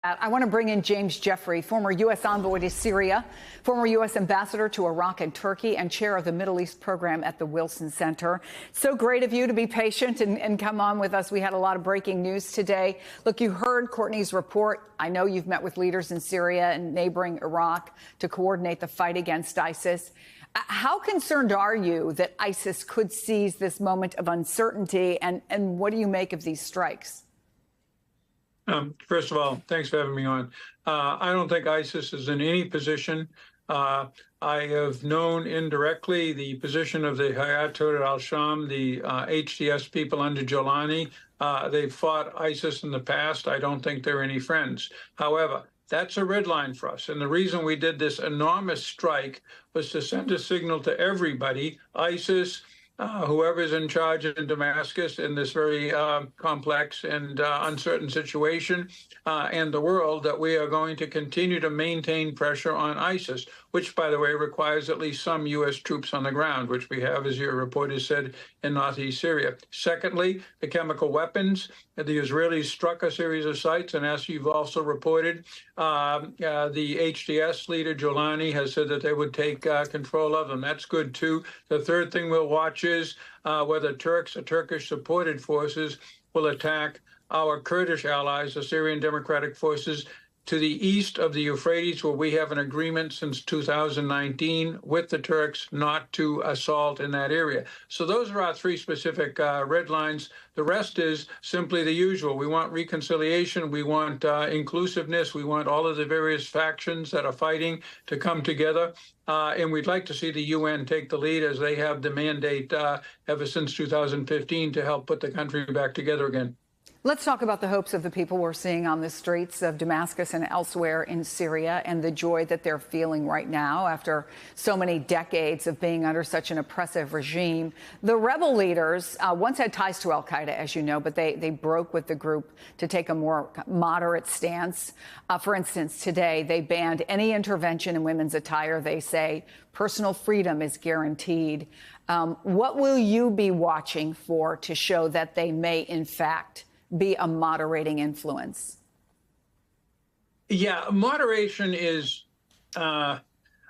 I want to bring in James Jeffrey, former U.S. envoy to Syria, former U.S. ambassador to Iraq and Turkey, and chair of the Middle East program at the Wilson Center. So great of you to be patient and come on with us. We had a lot of breaking news today. Look, you heard Courtney's report. I know you've met with leaders in Syria and neighboring Iraq to coordinate the fight against ISIS. How concerned are you that ISIS could seize this moment of uncertainty, and what do you make of these strikes? First of all, thanks for having me on. I don't think ISIS is in any position. I have known indirectly the position of the Hayat Tahrir al-Sham, the HTS people under Jolani. They've fought ISIS in the past. I don't think they're any friends. However, that's a red line for us. And the reason we did this enormous strike was to send a signal to everybody, ISIS, whoever's in charge in Damascus in this very complex and uncertain situation, and the world, that we are going to continue to maintain pressure on ISIS, which, by the way, requires at least some U.S. troops on the ground, which we have, as your reporter said, in northeast Syria. Secondly, the chemical weapons. The Israelis struck a series of sites, and as you've also reported, the HTS leader, Jolani, has said that they would take control of them. That's good, too. The third thing we'll watch is whether Turks or Turkish-supported forces will attack our Kurdish allies, the Syrian Democratic Forces, to the east of the Euphrates, where we have an agreement since 2019 with the Turks not to assault in that area. So those are our three specific red lines. The rest is simply the usual. We want reconciliation. We want inclusiveness. We want all of the various factions that are fighting to come together. And we'd like to see the UN take the lead, as they have the mandate ever since 2015 to help put the country back together again. Let's talk about the hopes of the people we're seeing on the streets of Damascus and elsewhere in Syria, and the joy that they're feeling right now after so many decades of being under such an oppressive regime. The rebel leaders once had ties to al-Qaeda, as you know, but they broke with the group to take a more moderate stance. For instance, today they banned any intervention in women's attire. They say personal freedom is guaranteed. What will you be watching for to show that they may, in fact, be a moderating influence? Yeah, moderation is,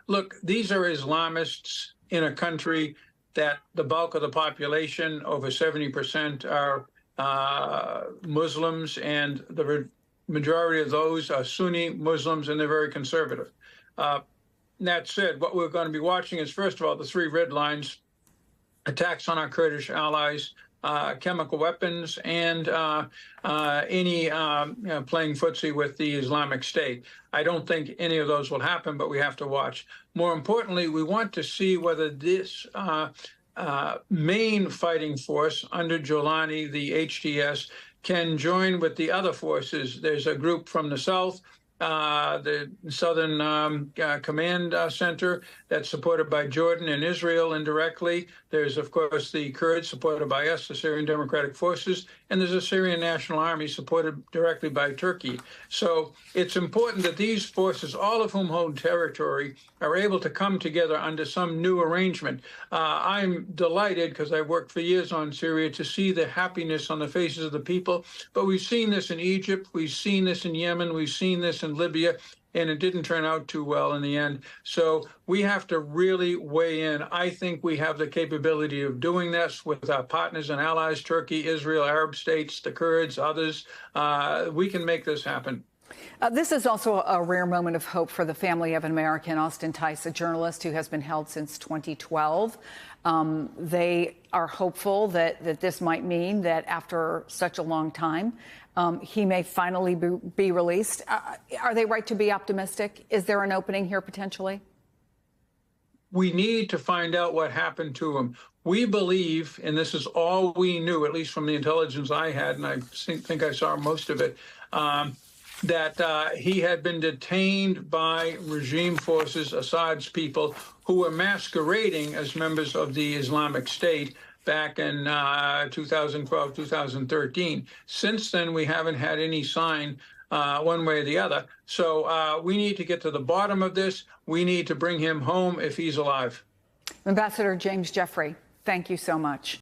look, these are Islamists in a country that the bulk of the population, over 70%, are Muslims, and the majority of those are Sunni Muslims, and they're very conservative. That said, what we're going to be watching is, first of all, the three red lines: attacks on our Kurdish allies, chemical weapons, and any playing footsie with the Islamic State. I don't think any of those will happen, but we have to watch. More importantly, we want to see whether this main fighting force under Jolani, the HTS, can join with the other forces. There's a group from the south, the Southern Command Center, that's supported by Jordan and Israel indirectly. There's, of course, the Kurds, supported by us, the Syrian Democratic Forces, and there's a Syrian National Army supported directly by Turkey. So it's important that these forces, all of whom hold territory, are able to come together under some new arrangement. I'm delighted, because I worked for years on Syria, to see the happiness on the faces of the people. But we've seen this in Egypt, we've seen this in Yemen, we've seen this in Libya, and it didn't turn out too well in the end. So we have to really weigh in. I think we have the capability of doing this with our partners and allies, Turkey, Israel, Arab states, the Kurds, others. We can make this happen. This is also a rare moment of hope for the family of an American, Austin Tice, a journalist who has been held since 2012. They are hopeful that this might mean that after such a long time, he may finally be released. Are they right to be optimistic? Is there an opening here potentially? We need to find out what happened to him. We believe, and this is all we knew, at least from the intelligence I had, and I think I saw most of it, that he had been detained by regime forces, Assad's people, who were masquerading as members of the Islamic State back in 2012, 2013. Since then, we haven't had any sign one way or the other. So we need to get to the bottom of this. We need to bring him home if he's alive. Ambassador James Jeffrey, thank you so much.